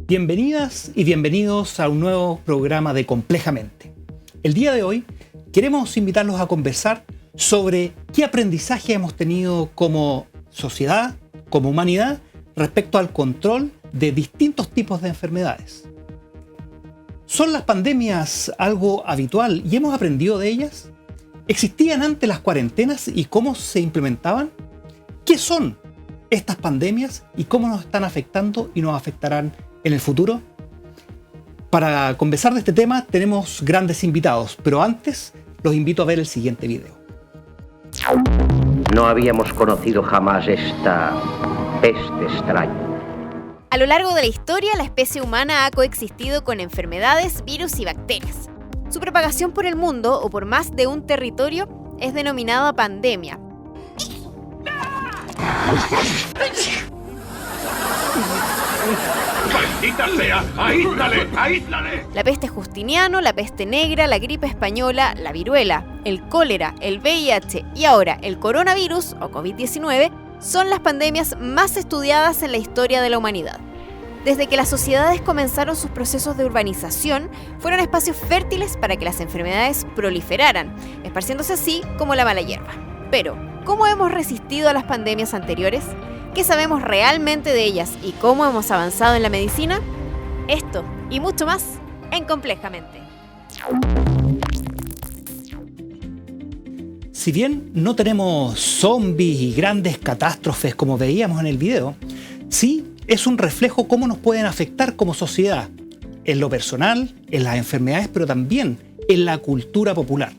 Bienvenidas y bienvenidos a un nuevo programa de Complejamente. El día de hoy queremos invitarlos a conversar sobre qué aprendizaje hemos tenido como sociedad, como humanidad, respecto al control de distintos tipos de enfermedades. ¿Son las pandemias algo habitual y hemos aprendido de ellas? ¿Existían antes las cuarentenas y cómo se implementaban? ¿Qué son estas pandemias y cómo nos están afectando y nos afectarán en el futuro? Para conversar de este tema tenemos grandes invitados, pero antes los invito a ver el siguiente video. No habíamos conocido jamás esta peste extraña. A lo largo de la historia, la especie humana ha coexistido con enfermedades, virus y bacterias. Su propagación por el mundo o por más de un territorio es denominada pandemia. ¡Maldita sea! ¡Aíslale! ¡Aíslale! La peste Justiniano, la peste negra, la gripe española, la viruela, el cólera, el VIH y ahora el coronavirus o COVID-19 son las pandemias más estudiadas en la historia de la humanidad. Desde que las sociedades comenzaron sus procesos de urbanización, fueron espacios fértiles para que las enfermedades proliferaran, esparciéndose así como la mala hierba. Pero, ¿cómo hemos resistido a las pandemias anteriores? ¿Qué sabemos realmente de ellas y cómo hemos avanzado en la medicina? Esto y mucho más en Complejamente. Si bien no tenemos zombies y grandes catástrofes como veíamos en el video, sí es un reflejo cómo nos pueden afectar como sociedad, en lo personal, en las enfermedades, pero también en la cultura popular.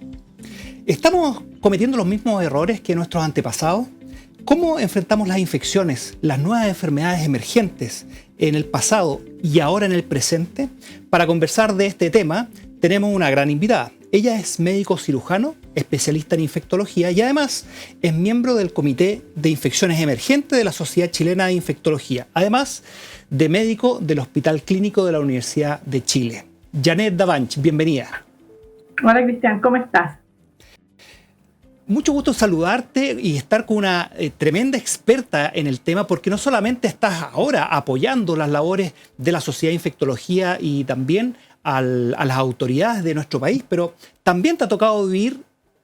¿Estamos cometiendo los mismos errores que nuestros antepasados? ¿Cómo enfrentamos las infecciones, las nuevas enfermedades emergentes en el pasado y ahora en el presente? Para conversar de este tema, tenemos una gran invitada. Ella es médico cirujano, especialista en infectología y además es miembro del Comité de Infecciones Emergentes de la Sociedad Chilena de Infectología, además de médico del Hospital Clínico de la Universidad de Chile. Janet Davanch, bienvenida. Hola Cristian, ¿cómo estás? Mucho gusto saludarte y estar con una tremenda experta en el tema, porque no solamente estás ahora apoyando las labores de la Sociedad de Infectología y también a las autoridades de nuestro país, pero también te ha tocado vivir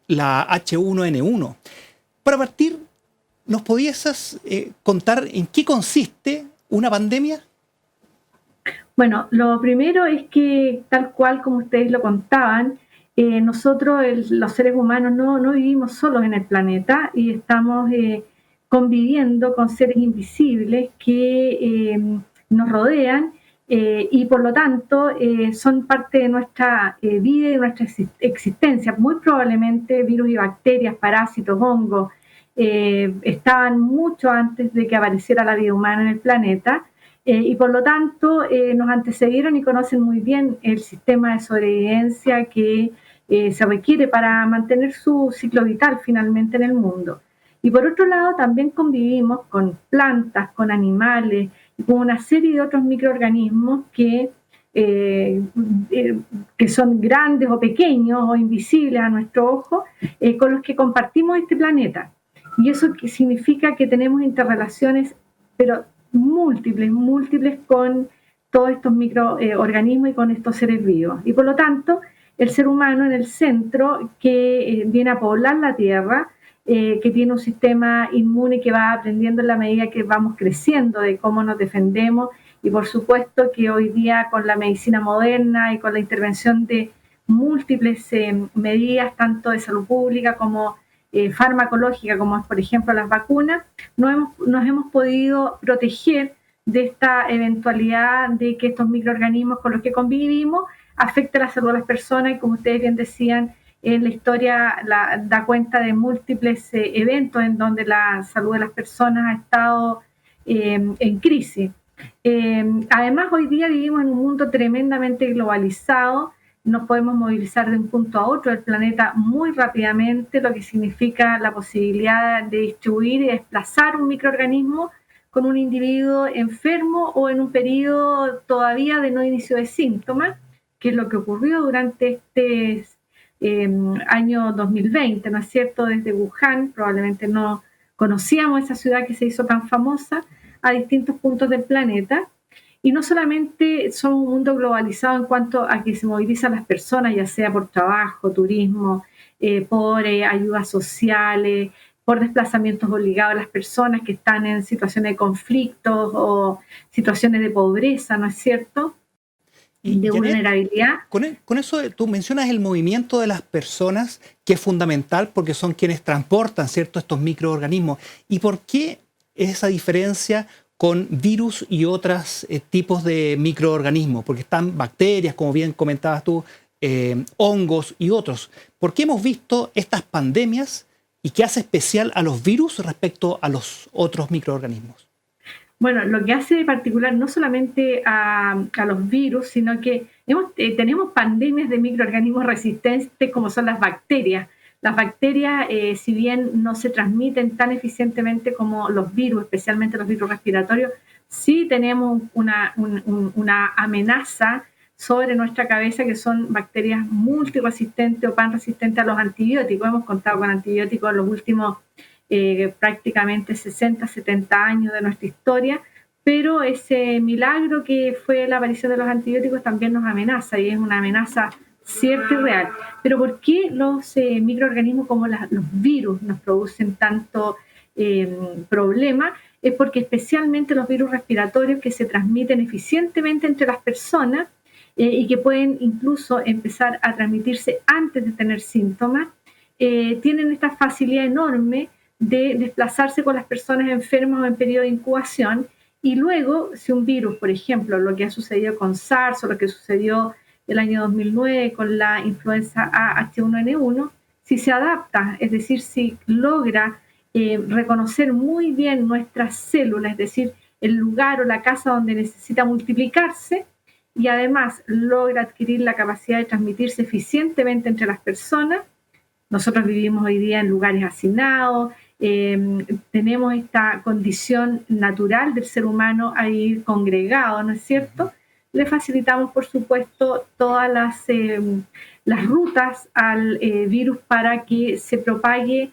la H1N1. Para partir, ¿nos podías contar en qué consiste una pandemia? Bueno, lo primero es que, tal cual como ustedes lo contaban, nosotros, los seres humanos, no vivimos solos en el planeta y estamos conviviendo con seres invisibles que nos rodean y por lo tanto son parte de nuestra vida y de nuestra existencia. Muy probablemente virus y bacterias, parásitos, hongos, estaban mucho antes de que apareciera la vida humana en el planeta. Y por lo tanto nos antecedieron y conocen muy bien el sistema de sobrevivencia que se requiere para mantener su ciclo vital finalmente en el mundo. Y por otro lado también convivimos con plantas, con animales y con una serie de otros microorganismos que son grandes o pequeños o invisibles a nuestro ojo, con los que compartimos este planeta. Y eso significa que tenemos interrelaciones, pero múltiples con todos estos microorganismos y con estos seres vivos. Y por lo tanto, el ser humano en el centro que viene a poblar la Tierra, que tiene un sistema inmune que va aprendiendo en la medida que vamos creciendo de cómo nos defendemos y por supuesto que hoy día con la medicina moderna y con la intervención de múltiples medidas, tanto de salud pública como farmacológica, como por ejemplo las vacunas, nos hemos podido proteger de esta eventualidad de que estos microorganismos con los que convivimos afecten la salud de las personas y como ustedes bien decían, en la historia da cuenta de múltiples eventos en donde la salud de las personas ha estado en crisis. Además, hoy día vivimos en un mundo tremendamente globalizado, nos podemos movilizar de un punto a otro del planeta muy rápidamente, lo que significa la posibilidad de distribuir y desplazar un microorganismo con un individuo enfermo o en un periodo todavía de no inicio de síntomas, que es lo que ocurrió durante este año 2020, ¿no es cierto? Desde Wuhan, probablemente no conocíamos esa ciudad que se hizo tan famosa, a distintos puntos del planeta. Y no solamente somos un mundo globalizado en cuanto a que se movilizan las personas, ya sea por trabajo, turismo, por ayudas sociales, por desplazamientos obligados a las personas que están en situaciones de conflictos o situaciones de pobreza, ¿no es cierto? Y De Janet, vulnerabilidad. con eso tú mencionas el movimiento de las personas, que es fundamental porque son quienes transportan, ¿cierto?, estos microorganismos. ¿Y por qué esa diferencia con virus y otros tipos de microorganismos? Porque están bacterias, como bien comentabas tú, hongos y otros. ¿Por qué hemos visto estas pandemias y qué hace especial a los virus respecto a los otros microorganismos? Bueno, lo que hace de particular no solamente a los virus, sino que tenemos pandemias de microorganismos resistentes como son las bacterias. Las bacterias, si bien no se transmiten tan eficientemente como los virus, especialmente los virus respiratorios, sí tenemos una amenaza sobre nuestra cabeza que son bacterias multiresistentes o panresistentes a los antibióticos. Hemos contado con antibióticos en los últimos prácticamente 60, 70 años de nuestra historia, pero ese milagro que fue la aparición de los antibióticos también nos amenaza y es una amenaza cierta y real. Pero ¿por qué los microorganismos como los virus nos producen tanto problema? Es porque especialmente los virus respiratorios que se transmiten eficientemente entre las personas y que pueden incluso empezar a transmitirse antes de tener síntomas, tienen esta facilidad enorme de desplazarse con las personas enfermas o en periodo de incubación y luego, si un virus, por ejemplo, lo que ha sucedido con SARS o lo que sucedió el año 2009 con la influenza H1N1, si se adapta, es decir, si logra reconocer muy bien nuestras células, es decir, el lugar o la casa donde necesita multiplicarse y además logra adquirir la capacidad de transmitirse eficientemente entre las personas. Nosotros vivimos hoy día en lugares hacinados, tenemos esta condición natural del ser humano a ir congregado, ¿no es cierto? Le facilitamos, por supuesto, todas las rutas al virus para que se propague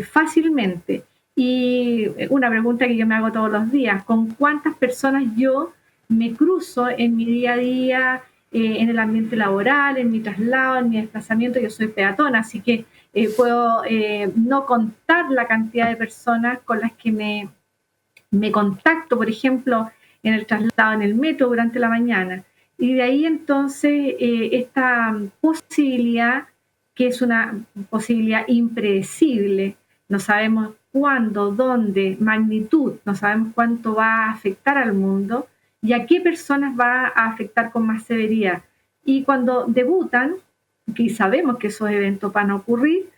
fácilmente. Y una pregunta que yo me hago todos los días, ¿con cuántas personas yo me cruzo en mi día a día, en el ambiente laboral, en mi traslado, en mi desplazamiento? Yo soy peatona, así que puedo no contar la cantidad de personas con las que me contacto, por ejemplo, en el traslado en el metro durante la mañana. Y de ahí entonces esta posibilidad, que es una posibilidad impredecible, no sabemos cuándo, dónde, magnitud, no sabemos cuánto va a afectar al mundo y a qué personas va a afectar con más severidad. Y cuando debutan, que sabemos que esos eventos van a ocurrir,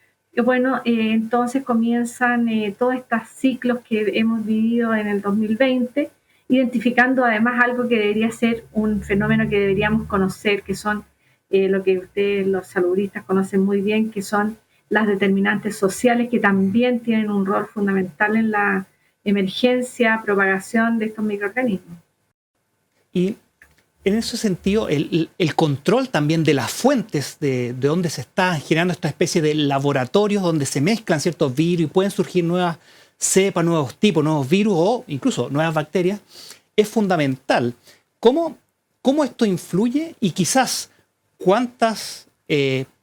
bueno, entonces comienzan todos estos ciclos que hemos vivido en el 2020, identificando además algo que debería ser un fenómeno que deberíamos conocer, que son lo que ustedes, los saludistas, conocen muy bien, que son las determinantes sociales, que también tienen un rol fundamental en la emergencia, propagación de estos microorganismos. Y en ese sentido, el control también de las fuentes de donde se están generando esta especie de laboratorios donde se mezclan ciertos virus y pueden surgir nuevas cepas, nuevos tipos, nuevos virus o incluso nuevas bacterias, es fundamental. ¿Cómo esto influye y quizás cuántas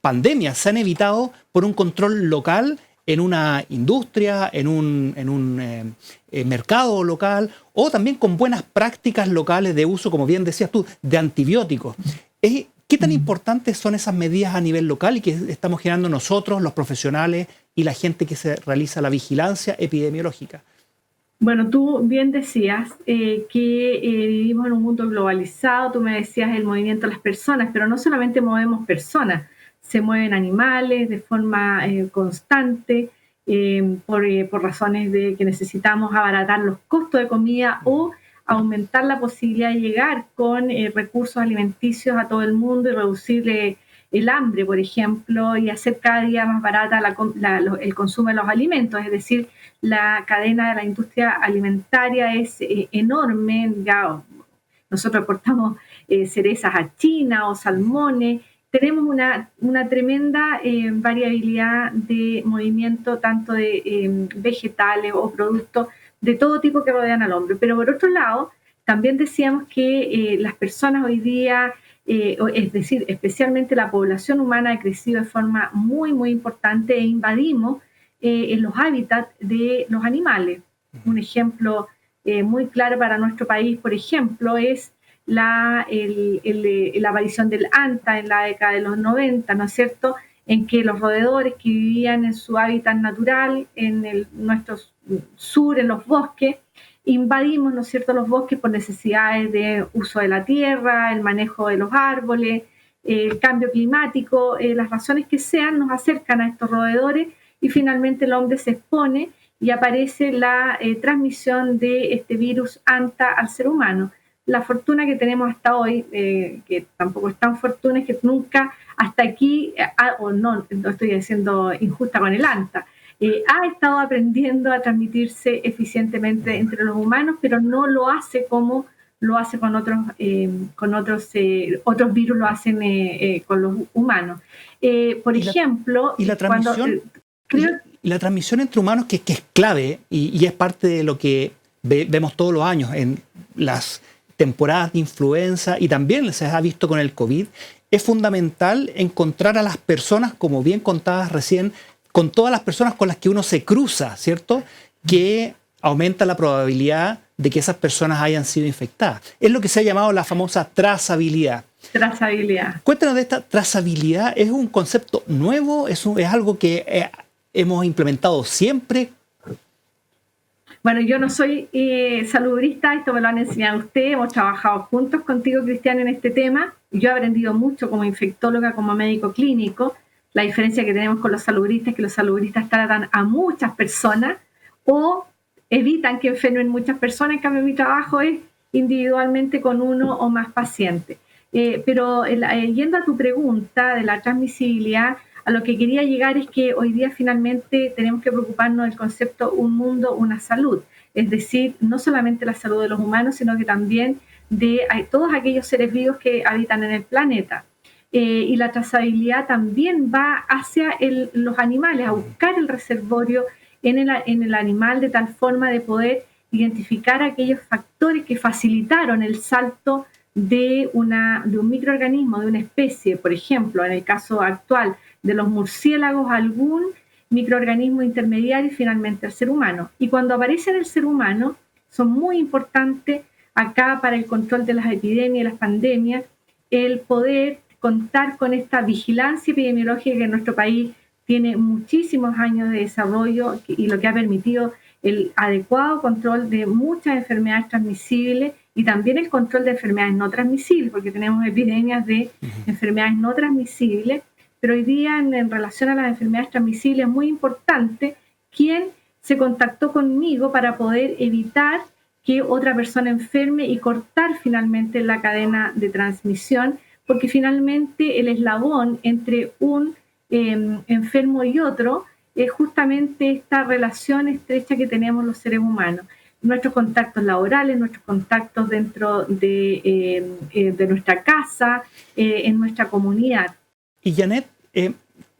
pandemias se han evitado por un control local en una industria, en un mercado local, o también con buenas prácticas locales de uso, como bien decías tú, de antibióticos? ¿Qué tan importantes son esas medidas a nivel local y que estamos generando nosotros, los profesionales y la gente que se realiza la vigilancia epidemiológica? Bueno, tú bien decías que vivimos en un mundo globalizado, tú me decías el movimiento de las personas, pero no solamente movemos personas, se mueven animales de forma constante por razones de que necesitamos abaratar los costos de comida o aumentar la posibilidad de llegar con recursos alimenticios a todo el mundo y reducir el hambre, por ejemplo, y hacer cada día más barata el consumo de los alimentos. Es decir, la cadena de la industria alimentaria es enorme. Ya nosotros exportamos cerezas a China o salmones. Tenemos una tremenda variabilidad de movimiento, tanto de vegetales o productos de todo tipo que rodean al hombre. Pero por otro lado, También decíamos que las personas hoy día, es decir, especialmente la población humana, ha crecido de forma muy, muy importante e invadimos en los hábitats de los animales. Un ejemplo muy claro para nuestro país, por ejemplo, es la aparición del anta en la década de los 90, ¿no es cierto?, en que los roedores que vivían en su hábitat natural, en nuestro sur, en los bosques, invadimos, ¿no es cierto?, los bosques por necesidades de uso de la tierra, el manejo de los árboles, el cambio climático, las razones que sean, nos acercan a estos roedores y finalmente el hombre se expone y aparece la transmisión de este virus anta al ser humano. La fortuna que tenemos hasta hoy, que tampoco es tan fortuna, es que nunca hasta aquí, o no estoy siendo injusta con el anta, ha estado aprendiendo a transmitirse eficientemente entre los humanos, pero no lo hace como lo hace con otros virus, lo hacen con los humanos. Por ejemplo, ¿y la transmisión? Y la transmisión entre humanos, que es clave y es parte de lo que vemos todos los años en las temporadas de influenza, y también se ha visto con el COVID, es fundamental encontrar a las personas, como bien contabas recién, con todas las personas con las que uno se cruza, ¿cierto?, que aumenta la probabilidad de que esas personas hayan sido infectadas. Es lo que se ha llamado la famosa trazabilidad. Trazabilidad. Cuéntanos de esta trazabilidad. ¿Es un concepto nuevo? ¿Es algo que hemos implementado siempre? Bueno, yo no soy salubrista, esto me lo han enseñado ustedes, hemos trabajado juntos contigo, Cristian, en este tema. Yo he aprendido mucho como infectóloga, como médico clínico. La diferencia que tenemos con los salubristas es que los salubristas tratan a muchas personas o evitan que enfermen muchas personas. En cambio, mi trabajo es individualmente con uno o más pacientes. Pero yendo a tu pregunta de la transmisibilidad, a lo que quería llegar es que hoy día finalmente tenemos que preocuparnos del concepto un mundo, una salud. Es decir, no solamente la salud de los humanos, sino que también de todos aquellos seres vivos que habitan en el planeta. Y la trazabilidad también va hacia los animales, a buscar el reservorio en el animal de tal forma de poder identificar aquellos factores que facilitaron el salto de un microorganismo, de una especie, por ejemplo, en el caso actual de los murciélagos, algún microorganismo intermediario y finalmente el ser humano. Y cuando aparece en el ser humano, son muy importantes acá para el control de las epidemias y las pandemias, el poder contar con esta vigilancia epidemiológica que en nuestro país tiene muchísimos años de desarrollo y lo que ha permitido el adecuado control de muchas enfermedades transmisibles y también el control de enfermedades no transmisibles, porque tenemos epidemias de enfermedades no transmisibles, pero hoy día en relación a las enfermedades transmisibles es muy importante quién se contactó conmigo para poder evitar que otra persona enferme y cortar finalmente la cadena de transmisión, porque finalmente el eslabón entre un enfermo y otro es justamente esta relación estrecha que tenemos los seres humanos. Nuestros contactos laborales, nuestros contactos dentro de nuestra casa, en nuestra comunidad. Y Janet,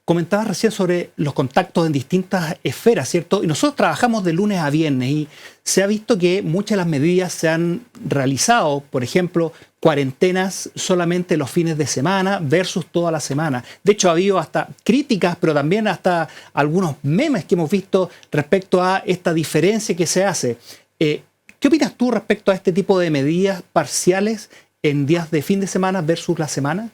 comentabas recién sobre los contactos en distintas esferas, ¿cierto? Y nosotros trabajamos de lunes a viernes y se ha visto que muchas de las medidas se han realizado, por ejemplo, cuarentenas solamente los fines de semana versus toda la semana. De hecho, ha habido hasta críticas, pero también hasta algunos memes que hemos visto respecto a esta diferencia que se hace. ¿Qué opinas tú respecto a este tipo de medidas parciales en días de fin de semana versus la semana?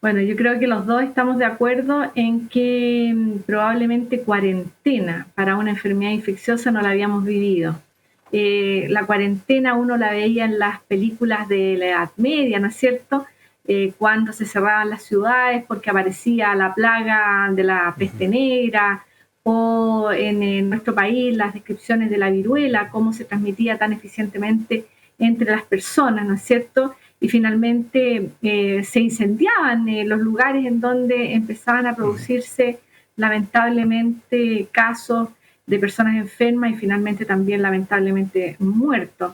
Bueno, yo creo que los dos estamos de acuerdo en que probablemente cuarentena para una enfermedad infecciosa no la habíamos vivido. La cuarentena uno la veía en las películas de la Edad Media, ¿no es cierto? Cuando se cerraban las ciudades porque aparecía la plaga de la peste negra, o en nuestro país las descripciones de la viruela, cómo se transmitía tan eficientemente entre las personas, ¿no es cierto? Y finalmente se incendiaban los lugares en donde empezaban a producirse lamentablemente casos de personas enfermas y finalmente también lamentablemente muertos.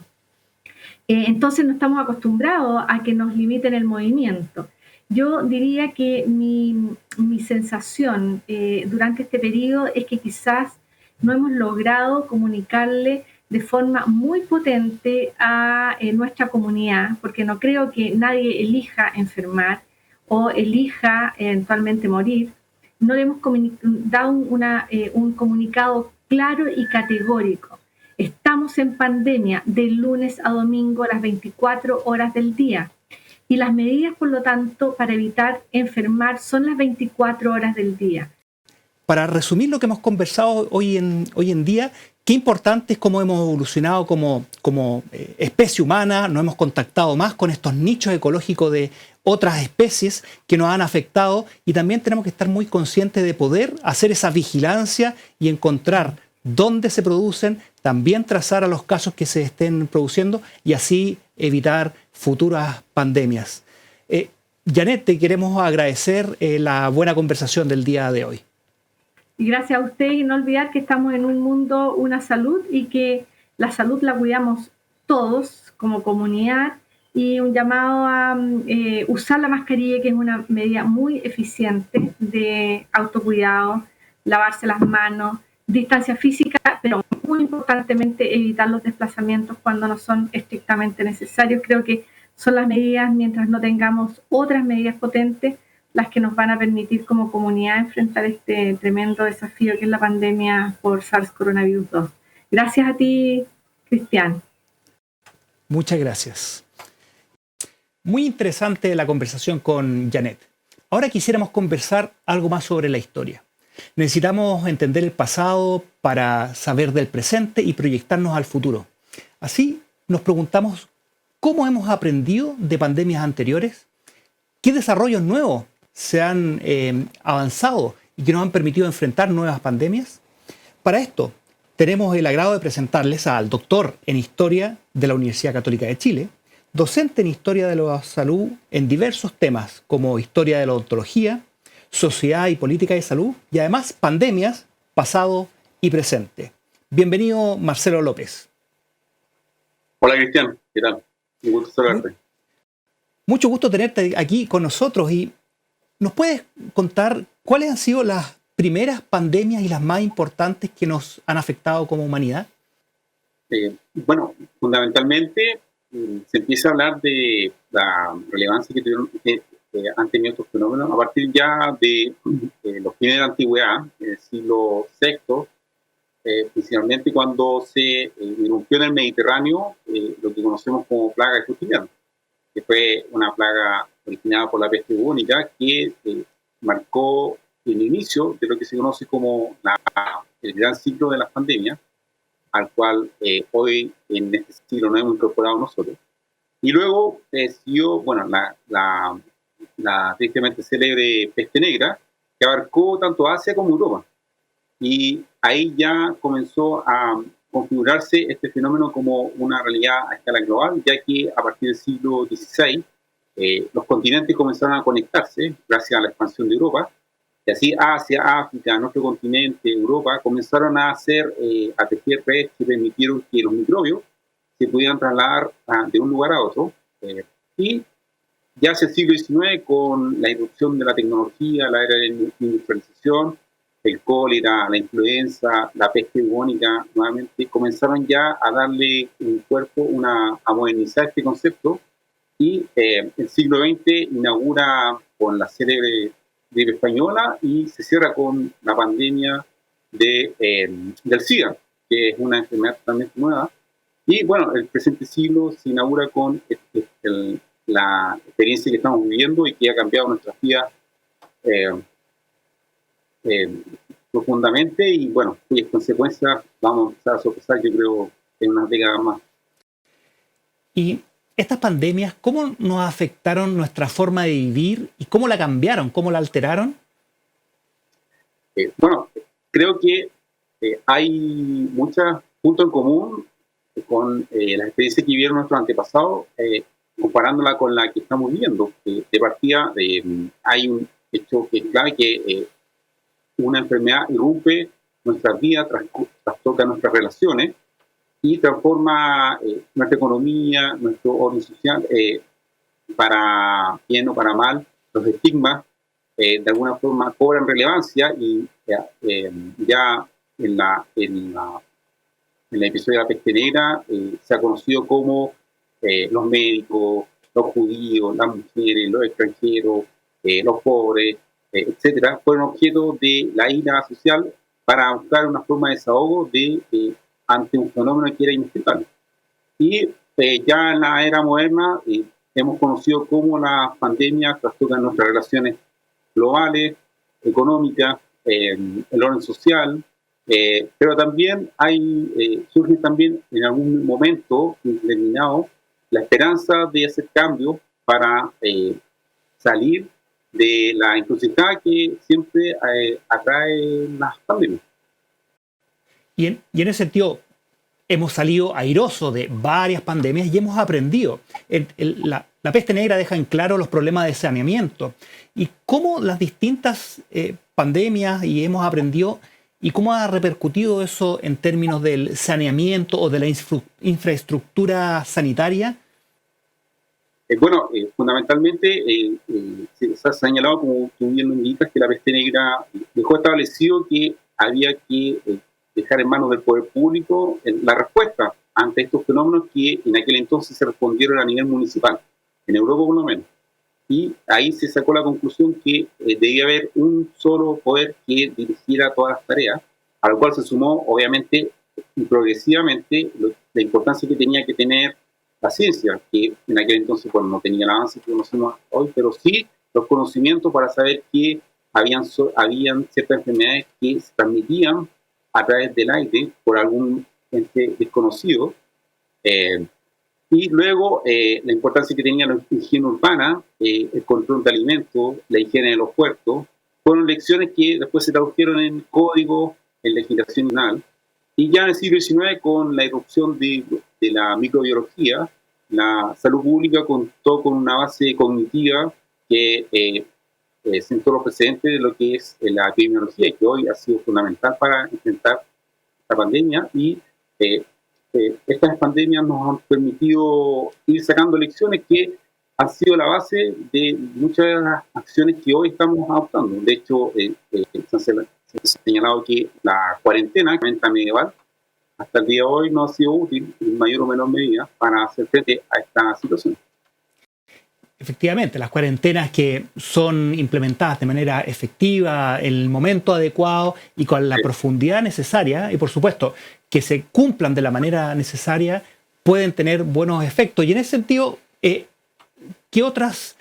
Entonces no estamos acostumbrados a que nos limiten el movimiento. Yo diría que mi sensación durante este periodo es que quizás no hemos logrado comunicarle de forma muy potente a nuestra comunidad, porque no creo que nadie elija enfermar o elija eventualmente morir. No le hemos dado un comunicado claro y categórico. Estamos en pandemia de lunes a domingo a las 24 horas del día. Y las medidas, por lo tanto, para evitar enfermar son las 24 horas del día. Para resumir lo que hemos conversado hoy en día, qué importante es cómo hemos evolucionado como especie humana, nos hemos contactado más con estos nichos ecológicos de otras especies que nos han afectado, y también tenemos que estar muy conscientes de poder hacer esa vigilancia y encontrar dónde se producen, también trazar a los casos que se estén produciendo y así evitar futuras pandemias. Janet, te queremos agradecer la buena conversación del día de hoy. Y gracias a usted, y no olvidar que estamos en un mundo, una salud, y que la salud la cuidamos todos como comunidad, y un llamado a usar la mascarilla, que es una medida muy eficiente de autocuidado, lavarse las manos, distancia física, pero muy importantemente evitar los desplazamientos cuando no son estrictamente necesarios. Creo que son las medidas, mientras no tengamos otras medidas potentes, las que nos van a permitir como comunidad enfrentar este tremendo desafío que es la pandemia por SARS-CoV-2. Gracias a ti, Cristian. Muchas gracias. Muy interesante la conversación con Janet. Ahora quisiéramos conversar algo más sobre la historia. Necesitamos entender el pasado para saber del presente y proyectarnos al futuro. Así nos preguntamos cómo hemos aprendido de pandemias anteriores, qué desarrollos nuevos se han avanzado y que nos han permitido enfrentar nuevas pandemias. Para esto, tenemos el agrado de presentarles al doctor en Historia de la Universidad Católica de Chile, docente en Historia de la Salud en diversos temas como Historia de la Odontología, Sociedad y Política de Salud y además pandemias, pasado y presente. Bienvenido, Marcelo López. Hola, Cristian. ¿Qué tal? Un gusto saludarte. Mucho gusto tenerte aquí con nosotros. ¿Y nos puedes contar cuáles han sido las primeras pandemias y las más importantes que nos han afectado como humanidad? Bueno, fundamentalmente se empieza a hablar de la relevancia que han tenido estos fenómenos a partir ya de los fines de la antigüedad, en el siglo VI, principalmente cuando se irrumpió en el Mediterráneo lo que conocemos como plaga de Justiniano, que fue una plaga originada por la peste bubónica que marcó el inicio de lo que se conoce como el gran ciclo de las pandemias, al cual hoy en este siglo nos hemos incorporado nosotros. Y luego siguió la tristemente célebre peste negra, que abarcó tanto Asia como Europa. Y ahí ya comenzó a configurarse este fenómeno como una realidad a escala global, ya que a partir del siglo XVI los continentes comenzaron a conectarse gracias a la expansión de Europa, y así Asia, África, nuestro continente, Europa, comenzaron a tejer redes que permitieron que los microbios se pudieran trasladar de un lugar a otro. Y ya hacia el siglo XIX, con la irrupción de la tecnología, la era de la industrialización, el cólera, la influenza, la peste bubónica, nuevamente comenzaron ya a darle un cuerpo, a modernizar este concepto. Y el siglo XX inaugura con la célebre gripe española y se cierra con la pandemia del SIDA, que es una enfermedad totalmente nueva. Y bueno, el presente siglo se inaugura con la experiencia que estamos viviendo y que ha cambiado nuestras vidas profundamente, y bueno, cuyas consecuencias vamos a empezar a sopesar, yo creo, en unas décadas más. Y estas pandemias, ¿cómo nos afectaron nuestra forma de vivir y cómo la cambiaron, cómo la alteraron? Bueno, creo que hay muchos puntos en común con las experiencias que vivieron nuestros antepasados, comparándola con la que estamos viviendo. De partida, hay un hecho que es clave, que una enfermedad irrumpe nuestras vidas, trastoca nuestras relaciones y transforma nuestra economía, nuestro orden social, para bien o para mal. Los estigmas de alguna forma cobran relevancia y ya en en el episodio de la peste negra se ha conocido como los médicos, los judíos, las mujeres, los extranjeros, los pobres, etcétera, fueron objeto de la ira social para buscar una forma de desahogo ante un fenómeno que era inexplicable. Y ya en la era moderna hemos conocido cómo las pandemias trastocan nuestras relaciones globales, económicas, el orden social, pero también surge también en algún momento determinado la esperanza de hacer cambios para salir de la encrucijada que siempre atrae las pandemias. Y en ese sentido, hemos salido airosos de varias pandemias y hemos aprendido. La peste negra deja en claro los problemas de saneamiento y cómo las distintas pandemias y hemos aprendido y cómo ha repercutido eso en términos del saneamiento o de la infraestructura sanitaria. Fundamentalmente se ha señalado, como tú bien lo indicas, que la peste negra dejó establecido que había que dejar en manos del poder público la respuesta ante estos fenómenos que en aquel entonces se respondieron a nivel municipal, en Europa por lo menos. Y ahí se sacó la conclusión que debía haber un solo poder que dirigiera todas las tareas, a lo cual se sumó, obviamente, y progresivamente, la importancia que tenía que tener la ciencia, que en aquel entonces no tenía el avance que conocemos hoy, pero sí los conocimientos para saber que habían ciertas enfermedades que se transmitían a través del aire por algún ente desconocido. Y luego la importancia que tenía la higiene urbana, el control de alimentos, la higiene de los puertos, fueron lecciones que después se tradujeron en código, en legislación nacional. Y ya en el siglo XIX, con la irrupción de la microbiología, la salud pública contó con una base cognitiva que sentó los precedentes de lo que es la epidemiología, que hoy ha sido fundamental para enfrentar la pandemia. Y estas pandemias nos han permitido ir sacando lecciones que han sido la base de muchas de las acciones que hoy estamos adoptando. De hecho, se ha señalado que la cuarentena medieval hasta el día de hoy no ha sido útil en mayor o menor medida para hacer frente a esta situación. Efectivamente, las cuarentenas que son implementadas de manera efectiva, en el momento adecuado y con la profundidad necesaria, y por supuesto que se cumplan de la manera necesaria, pueden tener buenos efectos. Y en ese sentido, ¿qué otras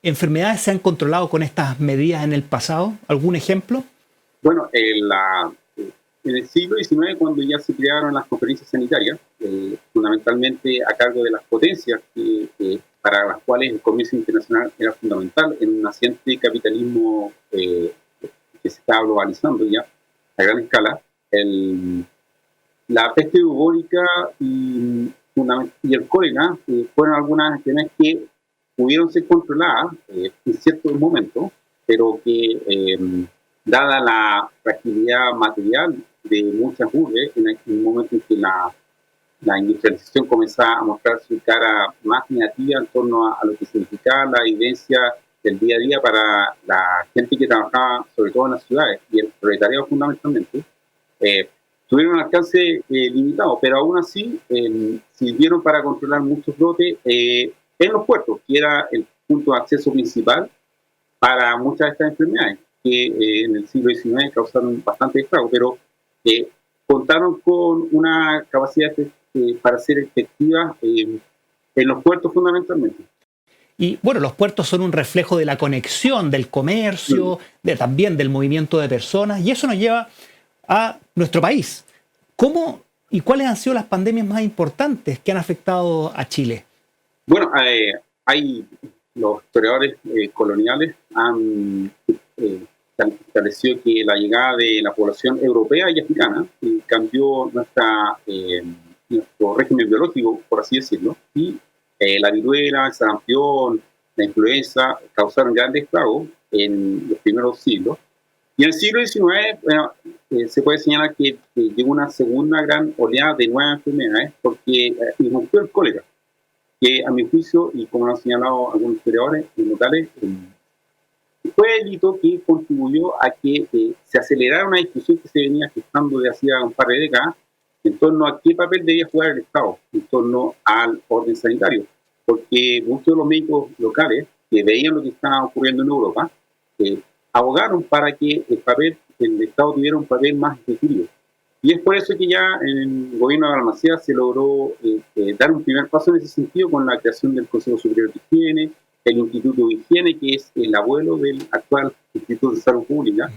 enfermedades se han controlado con estas medidas en el pasado? ¿Algún ejemplo? Bueno, en el siglo XIX, cuando ya se crearon las conferencias sanitarias, fundamentalmente a cargo de las potencias para las cuales el comercio internacional era fundamental en un naciente capitalismo que se estaba globalizando ya a gran escala, la peste bubónica y el cólera fueron algunas enfermedades que pudieron ser controladas en ciertos momentos, pero que dada la fragilidad material de muchas urbes, en el momento en que la industrialización comenzaba a mostrar su cara más negativa en torno a lo que significaba la evidencia del día a día para la gente que trabajaba, sobre todo en las ciudades, y el proletariado fundamentalmente, tuvieron un alcance limitado, pero aún así sirvieron para controlar muchos brotes en los puertos, que era el punto de acceso principal para muchas de estas enfermedades, que en el siglo XIX causaron bastante estrago, pero contaron con una capacidad para ser efectivas en los puertos fundamentalmente. Y bueno, los puertos son un reflejo de la conexión, del comercio, también del movimiento de personas, y eso nos lleva a nuestro país. ¿Cómo y cuáles han sido las pandemias más importantes que han afectado a Chile? Bueno, los historiadores coloniales han establecido que la llegada de la población europea y africana cambió nuestro régimen biológico, por así decirlo, y la viruela, el sarampión, la influenza causaron grandes estragos en los primeros siglos. Y en el siglo XIX, se puede señalar que llegó una segunda gran oleada de nuevas enfermedades porque irrumpió el cólera, que a mi juicio, y como lo han señalado algunos historiadores locales, fue el hito que contribuyó a que se acelerara una discusión que se venía gestando de hacía un par de décadas en torno a qué papel debía jugar el Estado en torno al orden sanitario, porque muchos de los médicos locales que veían lo que estaba ocurriendo en Europa abogaron para que el Estado tuviera un papel más efectivo. Y es por eso que ya en el gobierno de Balmaceda se logró dar un primer paso en ese sentido con la creación del Consejo Superior de Higiene, el Instituto de Higiene, que es el abuelo del actual Instituto de Salud Pública,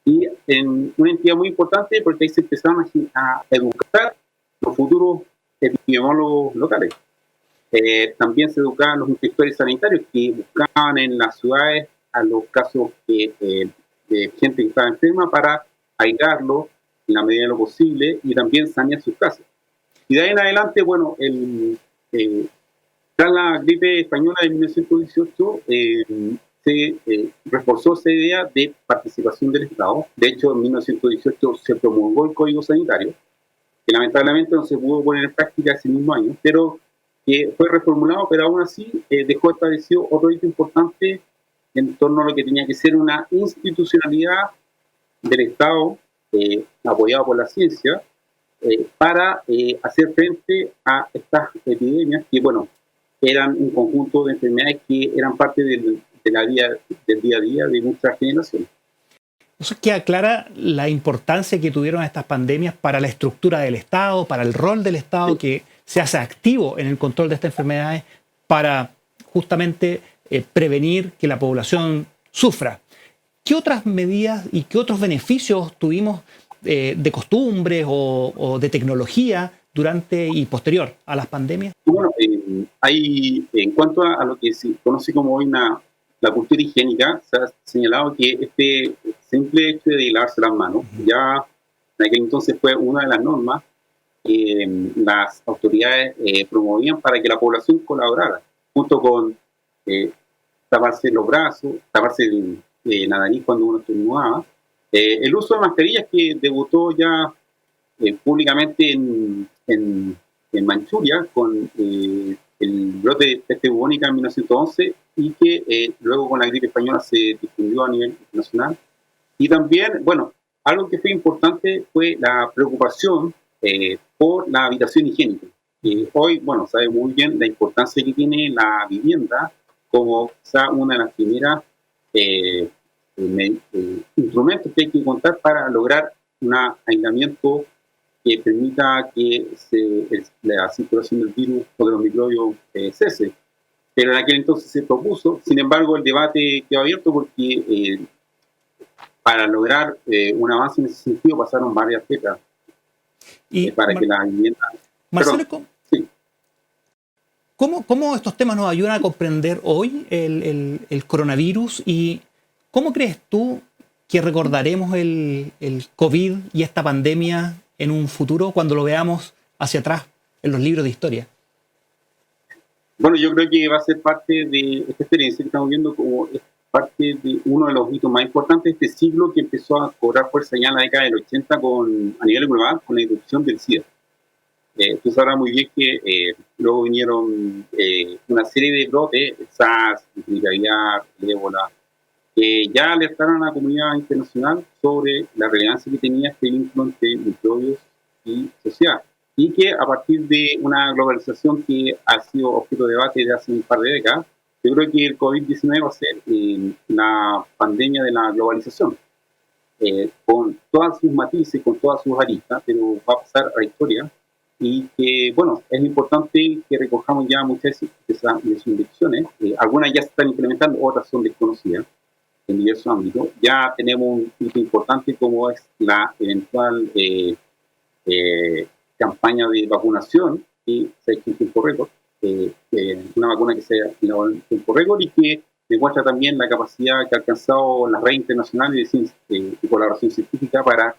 y en una entidad muy importante porque ahí se empezaron a educar los futuros epidemiólogos locales. También se educaban los inspectores sanitarios que buscaban en las ciudades a los casos de gente que estaba enferma para aislarlo en la medida de lo posible y también sanear sus casas. Y de ahí en adelante, bueno, tras la gripe española de 1918 se reforzó esa idea de participación del Estado. De hecho, en 1918 se promulgó el Código Sanitario, que lamentablemente no se pudo poner en práctica ese mismo año, pero que fue reformulado, pero aún así dejó establecido otro hito importante en torno a lo que tenía que ser una institucionalidad del Estado apoyado por la ciencia para hacer frente a estas epidemias que, bueno, eran un conjunto de enfermedades que eran parte del día a día de muchas generaciones. Eso queda clara la importancia que tuvieron estas pandemias para la estructura del Estado, para el rol del Estado, sí, que se hace activo en el control de estas enfermedades para justamente prevenir que la población sufra. ¿Qué otras medidas y qué otros beneficios tuvimos de costumbres o de tecnología durante y posterior a las pandemias? Bueno, hay, en cuanto a lo que se conoce como hoy la cultura higiénica, se ha señalado que este simple hecho de lavarse las manos, ya en aquel entonces fue una de las normas que las autoridades promovían para que la población colaborara, junto con taparse los brazos, taparse la nariz cuando uno estornudaba. El uso de mascarillas que debutó ya públicamente en Manchuria con el brote de peste bubónica en 1911 y que luego con la gripe española se difundió a nivel internacional. Y también, bueno, algo que fue importante fue la preocupación por la habitación higiénica. Hoy, bueno, sabe muy bien la importancia que tiene la vivienda como quizá una de las primeras instrumentos que hay que contar para lograr un aislamiento que permita que la circulación del virus o de los microbios cese. Pero en aquel entonces se propuso, sin embargo el debate quedó abierto porque para lograr un avance en ese sentido pasaron varias décadas para que la vivienda... Marcelo, sí. ¿Cómo estos temas nos ayudan a comprender hoy el coronavirus y cómo crees tú que recordaremos el COVID y esta pandemia en un futuro cuando lo veamos hacia atrás en los libros de historia? Bueno, yo creo que va a ser parte de esta experiencia que estamos viendo como parte de uno de los hitos más importantes de este siglo que empezó a cobrar fuerza ya en la década del 80 a nivel global con la introducción del SIDA. Tú sabrás muy bien que luego vinieron una serie de brotes, el SARS, el caviar, el ébola, que ya alertaron a la comunidad internacional sobre la relevancia que tenía este vínculo entre microbios y sociedad. Y que a partir de una globalización que ha sido objeto de debate desde hace un par de décadas, yo creo que el COVID-19 va a ser la pandemia de la globalización, con todas sus matices, con todas sus aristas, pero va a pasar a la historia. Y que, bueno, es importante que recojamos ya muchas de sus direcciones. Algunas ya se están implementando, otras son desconocidas en diversos ámbitos. Ya tenemos un hito importante como es la eventual campaña de vacunación que se ha hecho en tiempo récord, una vacuna que se ha elaborado en tiempo récord y que demuestra también la capacidad que ha alcanzado la red internacional de colaboración científica para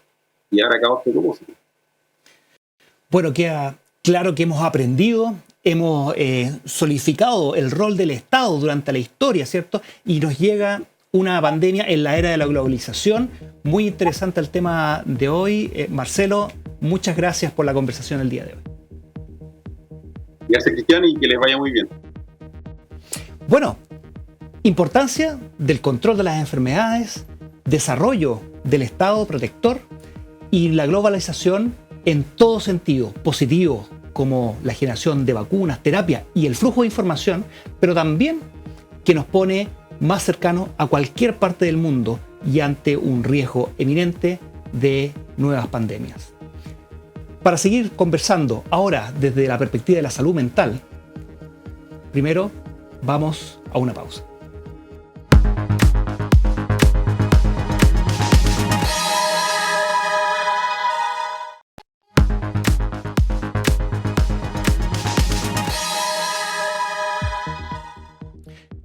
llevar a cabo este propósito. Bueno, queda claro que hemos aprendido, hemos solidificado el rol del Estado durante la historia, ¿cierto? Y nos llega una pandemia en la era de la globalización. Muy interesante el tema de hoy. Marcelo, muchas gracias por la conversación el día de hoy. Gracias, Cristian, y que les vaya muy bien. Bueno, importancia del control de las enfermedades, desarrollo del Estado protector y la globalización en todo sentido, positivo, como la generación de vacunas, terapia y el flujo de información, pero también que nos pone más cercanos a cualquier parte del mundo y ante un riesgo eminente de nuevas pandemias. Para seguir conversando ahora desde la perspectiva de la salud mental, primero vamos a una pausa.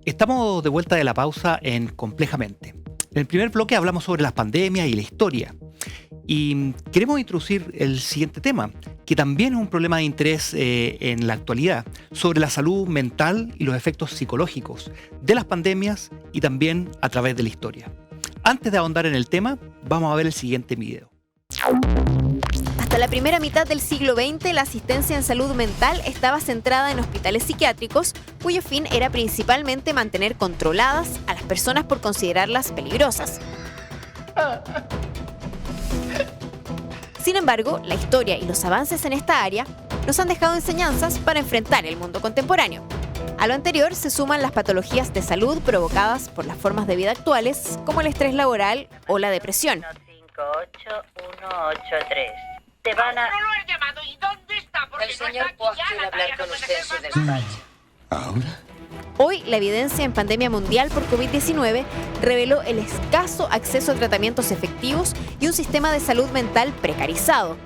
Estamos de vuelta de la pausa en Complejamente. En el primer bloque hablamos sobre las pandemias y la historia. Y queremos introducir el siguiente tema, que también es un problema de interés en la actualidad, sobre la salud mental y los efectos psicológicos de las pandemias y también a través de la historia. Antes de ahondar en el tema, vamos a ver el siguiente video. Hasta la primera mitad del siglo XX, la asistencia en salud mental estaba centrada en hospitales psiquiátricos, cuyo fin era principalmente mantener controladas a las personas por considerarlas peligrosas. Sin embargo, la historia y los avances en esta área nos han dejado enseñanzas para enfrentar el mundo contemporáneo. A lo anterior se suman las patologías de salud provocadas por las formas de vida actuales, como el estrés laboral o la depresión. 158183. Te van a... No lo he llamado. ¿Y dónde está? Porque El señor Poch quiere hablar con usted en su despacho. ¿Ahora? Hoy, la evidencia en pandemia mundial por COVID-19 reveló el escaso acceso a tratamientos efectivos y un sistema de salud mental precarizado.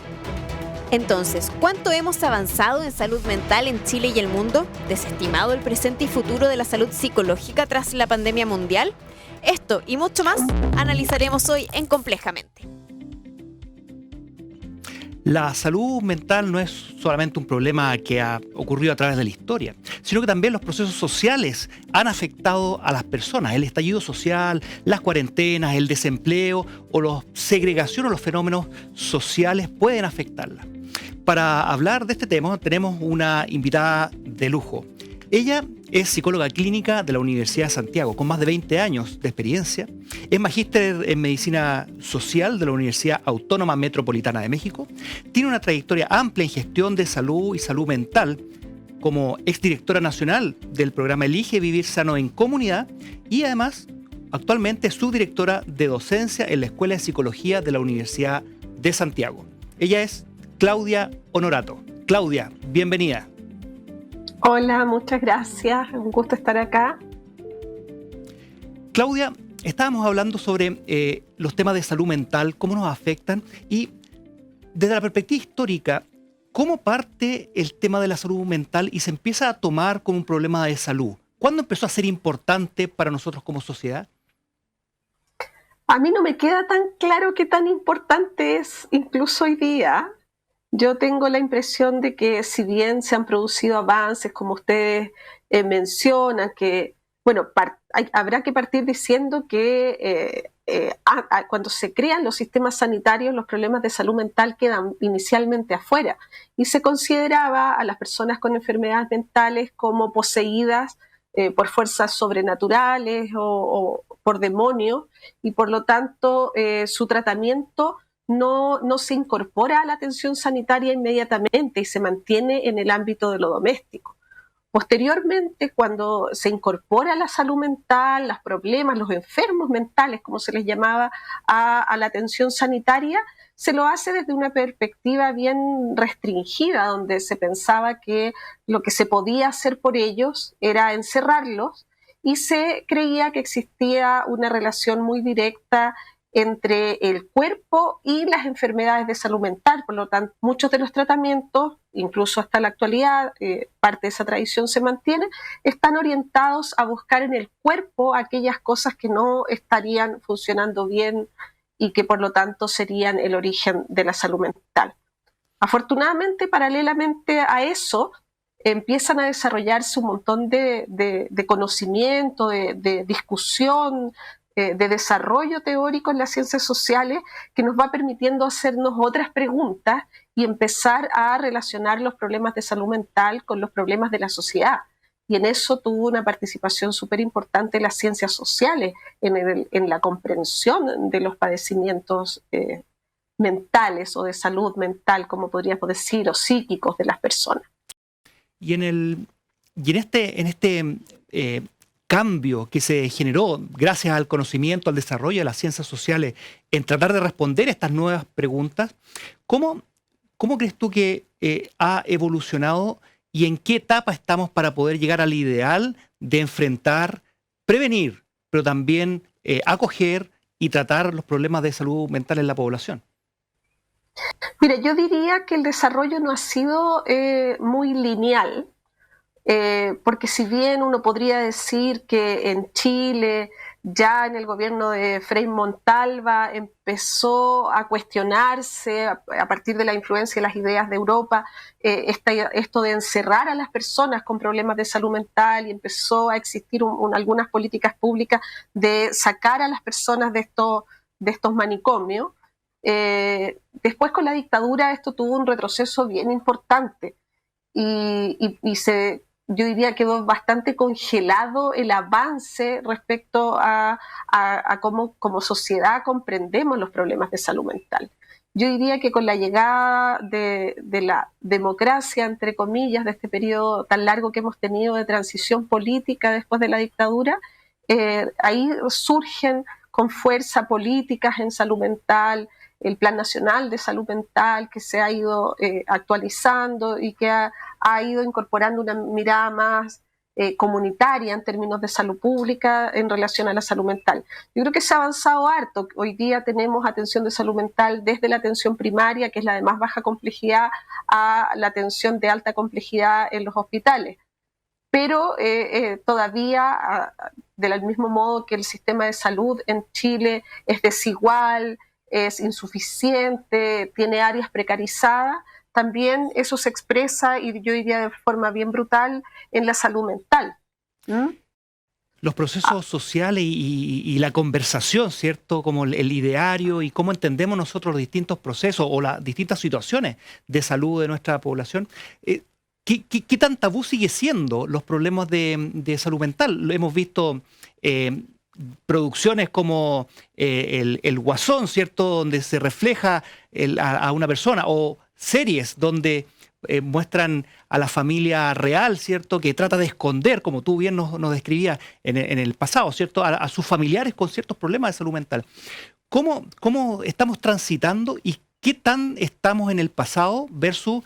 Entonces, ¿cuánto hemos avanzado en salud mental en Chile y el mundo? ¿Desestimado el presente y futuro de la salud psicológica tras la pandemia mundial? Esto y mucho más analizaremos hoy en Complejamente. La salud mental no es solamente un problema que ha ocurrido a través de la historia, sino que también los procesos sociales han afectado a las personas. El estallido social, las cuarentenas, el desempleo o la segregación o los fenómenos sociales pueden afectarla. Para hablar de este tema tenemos una invitada de lujo. Ella es psicóloga clínica de la Universidad de Santiago, con más de 20 años de experiencia. Es magíster en medicina social de la Universidad Autónoma Metropolitana de México. Tiene una trayectoria amplia en gestión de salud y salud mental, como exdirectora nacional del programa Elige Vivir Sano en Comunidad y además actualmente es subdirectora de docencia en la Escuela de Psicología de la Universidad de Santiago. Ella es Claudia Honorato. Claudia, bienvenida. Hola, muchas gracias. Un gusto estar acá. Claudia, estábamos hablando sobre los temas de salud mental, cómo nos afectan y desde la perspectiva histórica, ¿cómo parte el tema de la salud mental y se empieza a tomar como un problema de salud? ¿Cuándo empezó a ser importante para nosotros como sociedad? A mí no me queda tan claro qué tan importante es incluso hoy día. Yo tengo la impresión de que si bien se han producido avances, como ustedes mencionan, que bueno, habrá que partir diciendo que cuando se crean los sistemas sanitarios, los problemas de salud mental quedan inicialmente afuera y se consideraba a las personas con enfermedades mentales como poseídas por fuerzas sobrenaturales o por demonios y por lo tanto su tratamiento no se incorpora a la atención sanitaria inmediatamente y se mantiene en el ámbito de lo doméstico. Posteriormente, cuando se incorpora la salud mental, los problemas, los enfermos mentales, como se les llamaba, a la atención sanitaria, se lo hace desde una perspectiva bien restringida, donde se pensaba que lo que se podía hacer por ellos era encerrarlos y se creía que existía una relación muy directa entre el cuerpo y las enfermedades de salud mental. Por lo tanto, muchos de los tratamientos, incluso hasta la actualidad, parte de esa tradición se mantiene, están orientados a buscar en el cuerpo aquellas cosas que no estarían funcionando bien y que por lo tanto serían el origen de la salud mental. Afortunadamente, paralelamente a eso, empiezan a desarrollarse un montón de conocimiento, de discusión, de desarrollo teórico en las ciencias sociales que nos va permitiendo hacernos otras preguntas y empezar a relacionar los problemas de salud mental con los problemas de la sociedad. Y en eso tuvo una participación súper importante las ciencias sociales, en la comprensión de los padecimientos mentales o de salud mental, como podríamos decir, o psíquicos de las personas. Y en este cambio que se generó gracias al conocimiento, al desarrollo de las ciencias sociales, en tratar de responder estas nuevas preguntas, ¿cómo crees tú que ha evolucionado y en qué etapa estamos para poder llegar al ideal de enfrentar, prevenir, pero también acoger y tratar los problemas de salud mental en la población? Mira, yo diría que el desarrollo no ha sido muy lineal, porque si bien uno podría decir que en Chile, ya en el gobierno de Frei Montalva, empezó a cuestionarse a partir de la influencia de las ideas de Europa, esto de encerrar a las personas con problemas de salud mental, y empezó a existir algunas políticas públicas de sacar a las personas de estos manicomios. Después, con la dictadura, esto tuvo un retroceso bien importante y yo diría quedó bastante congelado el avance respecto a cómo como sociedad comprendemos los problemas de salud mental. Yo diría que con la llegada de la democracia, entre comillas, de este periodo tan largo que hemos tenido de transición política después de la dictadura, ahí surgen con fuerza políticas en salud mental, el Plan Nacional de Salud Mental, que se ha ido actualizando y que ha ido incorporando una mirada más comunitaria en términos de salud pública en relación a la salud mental. Yo creo que se ha avanzado harto. Hoy día tenemos atención de salud mental desde la atención primaria, que es la de más baja complejidad, a la atención de alta complejidad en los hospitales. Pero todavía, del mismo modo que el sistema de salud en Chile es desigual, es insuficiente, tiene áreas precarizadas, también eso se expresa, y yo diría de forma bien brutal, en la salud mental. Los procesos sociales y la conversación, ¿cierto? Como el ideario y cómo entendemos nosotros los distintos procesos o las distintas situaciones de salud de nuestra población. ¿Qué tan tabú sigue siendo los problemas de salud mental? Lo hemos visto producciones como el Guasón, ¿cierto? Donde se refleja a una persona, o series donde muestran a la familia real, ¿cierto? Que trata de esconder, como tú bien nos describías en el pasado, ¿cierto? A sus familiares con ciertos problemas de salud mental. ¿Cómo estamos transitando y qué tan estamos en el pasado versus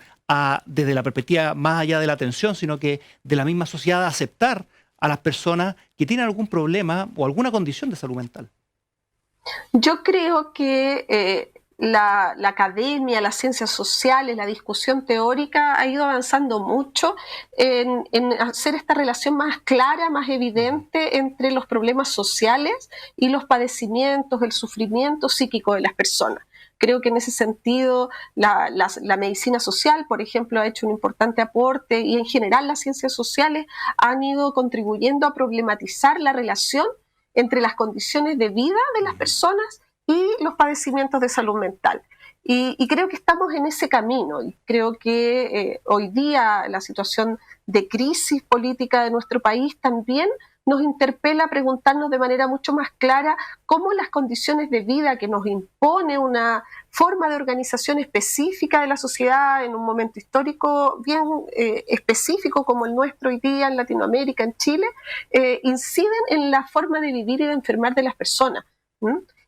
desde la perspectiva más allá de la atención, sino que de la misma sociedad, de aceptar a las personas que tienen algún problema o alguna condición de salud mental? Yo creo que la academia, las ciencias sociales, la discusión teórica ha ido avanzando mucho en hacer esta relación más clara, más evidente entre los problemas sociales y los padecimientos, el sufrimiento psíquico de las personas. Creo que en ese sentido la medicina social, por ejemplo, ha hecho un importante aporte, y en general las ciencias sociales han ido contribuyendo a problematizar la relación entre las condiciones de vida de las personas y los padecimientos de salud mental. Y creo que estamos en ese camino, y creo que hoy día la situación de crisis política de nuestro país también nos interpela a preguntarnos de manera mucho más clara cómo las condiciones de vida que nos impone una forma de organización específica de la sociedad en un momento histórico bien específico como el nuestro hoy día en Latinoamérica, en Chile, inciden en la forma de vivir y de enfermar de las personas.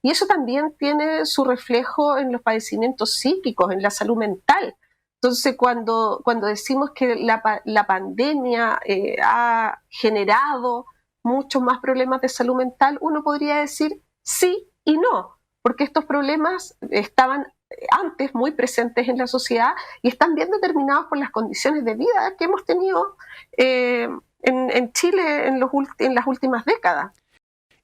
Y eso también tiene su reflejo en los padecimientos psíquicos, en la salud mental. Entonces, cuando decimos que la pandemia ha generado muchos más problemas de salud mental, uno podría decir sí y no, porque estos problemas estaban antes muy presentes en la sociedad y están bien determinados por las condiciones de vida que hemos tenido en Chile en las últimas décadas.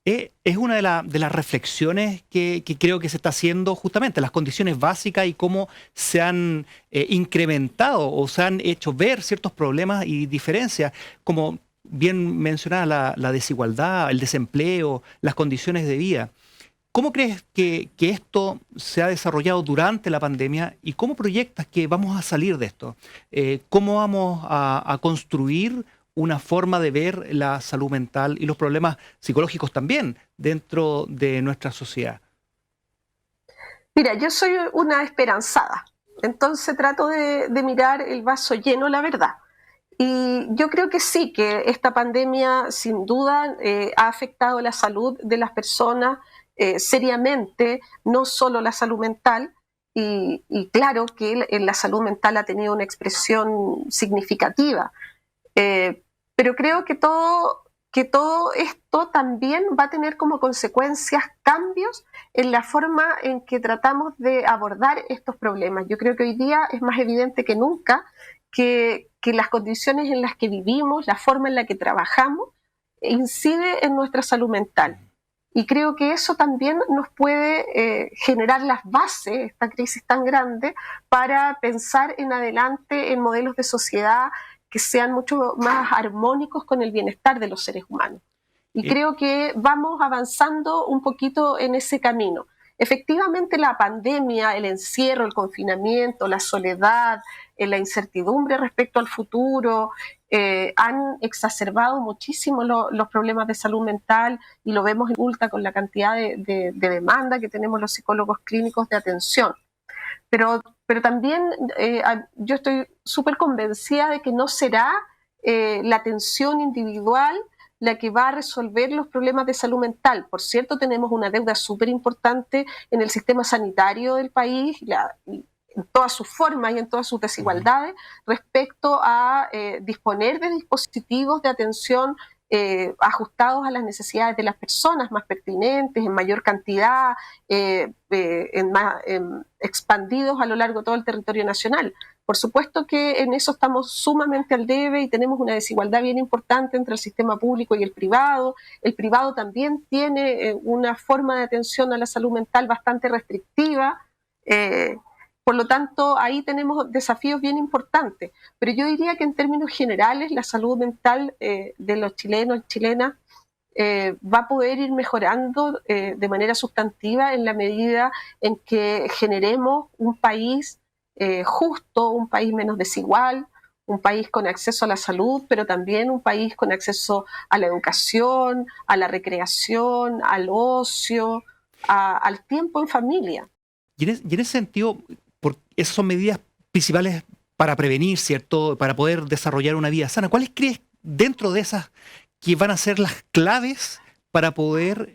Es una de las reflexiones que creo que se está haciendo, justamente las condiciones básicas y cómo se han incrementado o se han hecho ver ciertos problemas y diferencias, como bien mencionaba la desigualdad, el desempleo, las condiciones de vida. ¿Cómo crees que esto se ha desarrollado durante la pandemia y cómo proyectas que vamos a salir de esto? ¿Cómo vamos a construir una forma de ver la salud mental y los problemas psicológicos también dentro de nuestra sociedad? Mira, yo soy una esperanzada, entonces trato de mirar el vaso lleno, la verdad. Y yo creo que sí, que esta pandemia sin duda ha afectado la salud de las personas seriamente, no solo la salud mental, y claro que la salud mental ha tenido una expresión significativa. Pero creo que todo esto también va a tener como consecuencias cambios en la forma en que tratamos de abordar estos problemas. Yo creo que hoy día es más evidente que nunca que las condiciones en las que vivimos, la forma en la que trabajamos, incide en nuestra salud mental. Y creo que eso también nos puede generar las bases, esta crisis tan grande, para pensar en adelante en modelos de sociedad que sean mucho más armónicos con el bienestar de los seres humanos. Y creo que vamos avanzando un poquito en ese camino. Efectivamente, la pandemia, el encierro, el confinamiento, la soledad, la incertidumbre respecto al futuro, han exacerbado muchísimo los problemas de salud mental, y lo vemos en Ulta con la cantidad de demanda que tenemos los psicólogos clínicos de atención. Pero también yo estoy súper convencida de que no será la atención individual la que va a resolver los problemas de salud mental. Por cierto, tenemos una deuda súper importante en el sistema sanitario del país, en todas sus formas y en todas sus desigualdades, respecto a disponer de dispositivos de atención ajustados a las necesidades de las personas, más pertinentes, en mayor cantidad, expandidos a lo largo de todo el territorio nacional. Por supuesto que en eso estamos sumamente al debe y tenemos una desigualdad bien importante entre el sistema público y el privado. El privado también tiene una forma de atención a la salud mental bastante restrictiva. Por lo tanto, ahí tenemos desafíos bien importantes. Pero yo diría que en términos generales la salud mental de los chilenos y chilenas va a poder ir mejorando de manera sustantiva en la medida en que generemos un país justo, un país menos desigual, un país con acceso a la salud, pero también un país con acceso a la educación, a la recreación, al ocio, al tiempo en familia. Y en ese sentido, esas son medidas principales para prevenir, ¿cierto? Para poder desarrollar una vida sana. ¿Cuáles crees dentro de esas que van a ser las claves para poder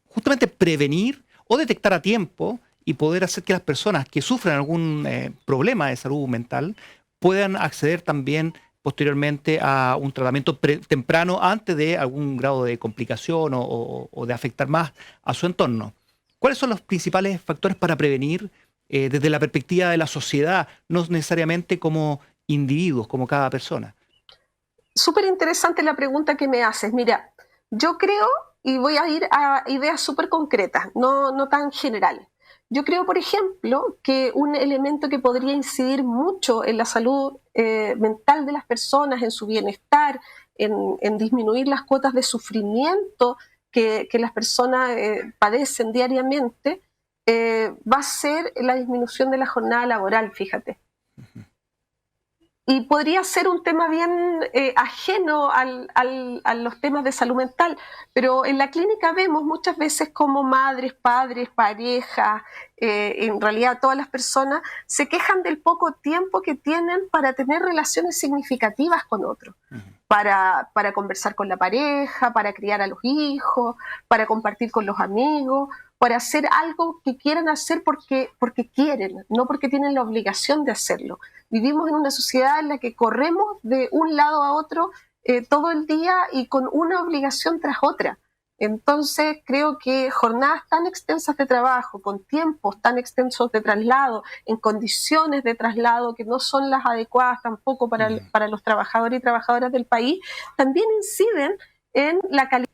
justamente prevenir o detectar a tiempo y poder hacer que las personas que sufren algún problema de salud mental puedan acceder también posteriormente a un tratamiento temprano antes de algún grado de complicación o de afectar más a su entorno? ¿Cuáles son los principales factores para prevenir desde la perspectiva de la sociedad, no necesariamente como individuos, como cada persona? Súper interesante la pregunta que me haces. Mira, yo creo, y voy a ir a ideas súper concretas, no tan generales. Yo creo, por ejemplo, que un elemento que podría incidir mucho en la salud mental de las personas, en su bienestar, en disminuir las cuotas de sufrimiento que las personas padecen diariamente, va a ser la disminución de la jornada laboral, fíjate. Y podría ser un tema bien ajeno a los temas de salud mental, pero en la clínica vemos muchas veces como madres, padres, parejas, en realidad todas las personas se quejan del poco tiempo que tienen para tener relaciones significativas con otros, para conversar con la pareja, para criar a los hijos, para compartir con los amigos, para hacer algo que quieran hacer porque quieren, no porque tienen la obligación de hacerlo. Vivimos en una sociedad en la que corremos de un lado a otro todo el día y con una obligación tras otra. Entonces creo que jornadas tan extensas de trabajo, con tiempos tan extensos de traslado, en condiciones de traslado que no son las adecuadas tampoco para los trabajadores y trabajadoras del país, también inciden en la calidad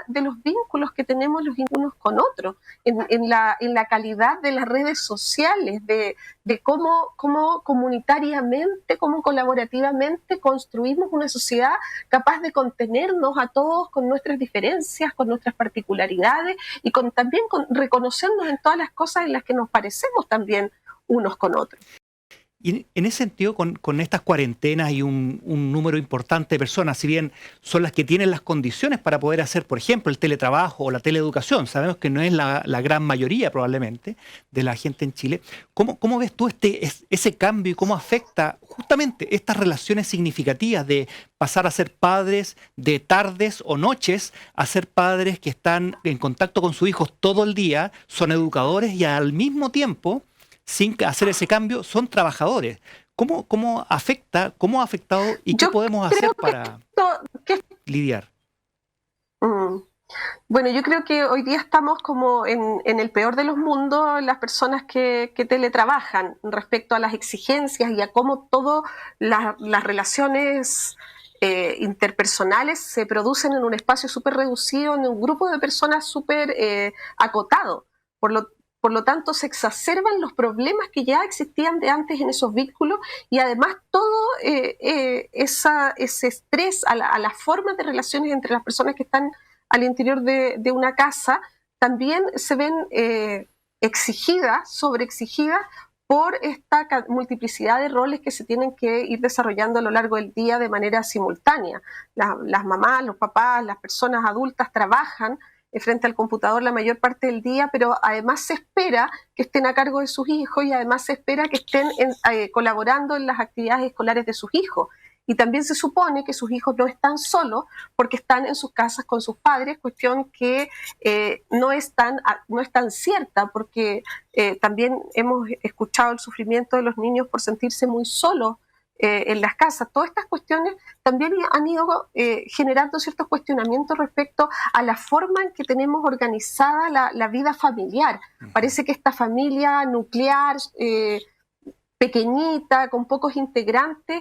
de los vínculos que tenemos los unos con otros, en la calidad de las redes sociales, de cómo comunitariamente, cómo colaborativamente construimos una sociedad capaz de contenernos a todos con nuestras diferencias, con nuestras particularidades y también con reconocernos en todas las cosas en las que nos parecemos también unos con otros. Y en ese sentido, con estas cuarentenas y un número importante de personas, si bien son las que tienen las condiciones para poder hacer, por ejemplo, el teletrabajo o la teleeducación, sabemos que no es la gran mayoría probablemente de la gente en Chile, ¿cómo ves tú ese cambio y cómo afecta justamente estas relaciones significativas de pasar a ser padres de tardes o noches a ser padres que están en contacto con sus hijos todo el día, son educadores y al mismo tiempo, sin hacer ese cambio, son trabajadores? ¿Cómo ha afectado y qué podemos hacer para lidiar? Bueno, yo creo que hoy día estamos como en el peor de los mundos las personas que teletrabajan respecto a las exigencias y a cómo todas las relaciones interpersonales se producen en un espacio súper reducido, en un grupo de personas súper acotado. Por lo tanto, se exacerban los problemas que ya existían de antes en esos vínculos y además todo ese estrés a las formas de relaciones entre las personas que están al interior de una casa también se ven sobreexigidas por esta multiplicidad de roles que se tienen que ir desarrollando a lo largo del día de manera simultánea. Las mamás, los papás, las personas adultas trabajan frente al computador la mayor parte del día, pero además se espera que estén a cargo de sus hijos y además se espera que estén colaborando en las actividades escolares de sus hijos. Y también se supone que sus hijos no están solos porque están en sus casas con sus padres, cuestión que no es tan cierta, porque también hemos escuchado el sufrimiento de los niños por sentirse muy solos en las casas. Todas estas cuestiones también han ido generando ciertos cuestionamientos respecto a la forma en que tenemos organizada la vida familiar. Parece que esta familia nuclear pequeñita, con pocos integrantes,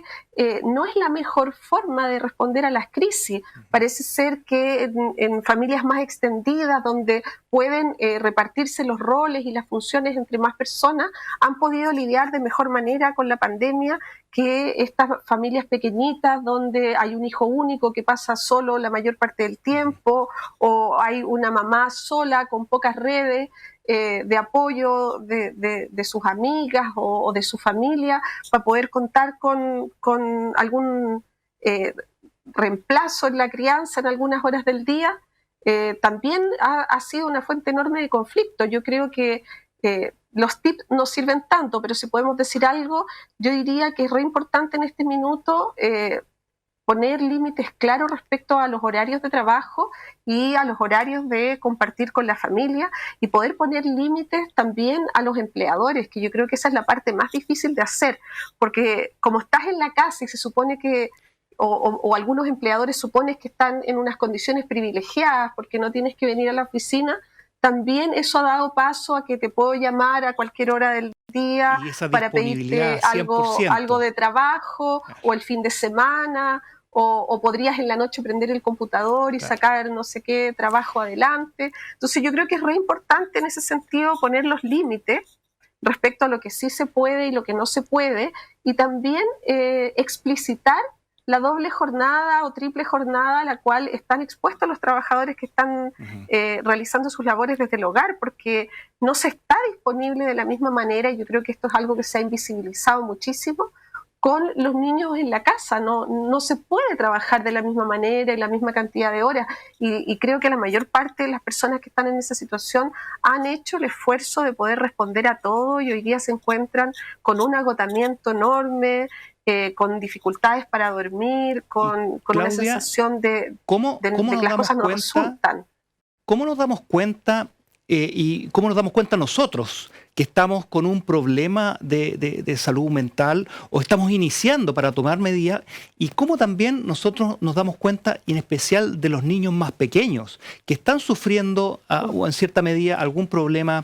no es la mejor forma de responder a las crisis. Parece ser que en familias más extendidas, donde pueden repartirse los roles y las funciones entre más personas, han podido lidiar de mejor manera con la pandemia que estas familias pequeñitas, donde hay un hijo único que pasa solo la mayor parte del tiempo, o hay una mamá sola con pocas redes de apoyo de sus amigas o de su familia para poder contar con algún reemplazo en la crianza en algunas horas del día. También ha sido una fuente enorme de conflicto. Yo creo que los tips no sirven tanto, pero si podemos decir algo, yo diría que es re importante en este minuto poner límites claros respecto a los horarios de trabajo y a los horarios de compartir con la familia, y poder poner límites también a los empleadores, que yo creo que esa es la parte más difícil de hacer, porque como estás en la casa y se supone que o algunos empleadores suponen que están en unas condiciones privilegiadas porque no tienes que venir a la oficina, también eso ha dado paso a que te puedo llamar a cualquier hora del día para pedirte algo de trabajo o el fin de semana, o podrías en la noche prender el computador y sacar no sé qué trabajo adelante. Entonces yo creo que es re importante en ese sentido poner los límites respecto a lo que sí se puede y lo que no se puede, y también explicitar la doble jornada o triple jornada a la cual están expuestos los trabajadores que están realizando sus labores desde el hogar, porque no se está disponible de la misma manera, y yo creo que esto es algo que se ha invisibilizado muchísimo con los niños en la casa. No se puede trabajar de la misma manera y la misma cantidad de horas, y creo que la mayor parte de las personas que están en esa situación han hecho el esfuerzo de poder responder a todo, y hoy día se encuentran con un agotamiento enorme, con dificultades para dormir, con Claudia, una sensación de que las cosas no resultan. ¿Cómo nos damos cuenta y cómo nos damos cuenta nosotros que estamos con un problema de salud mental o estamos iniciando para tomar medidas? Y cómo también nosotros nos damos cuenta, en especial de los niños más pequeños, que están sufriendo o en cierta medida algún problema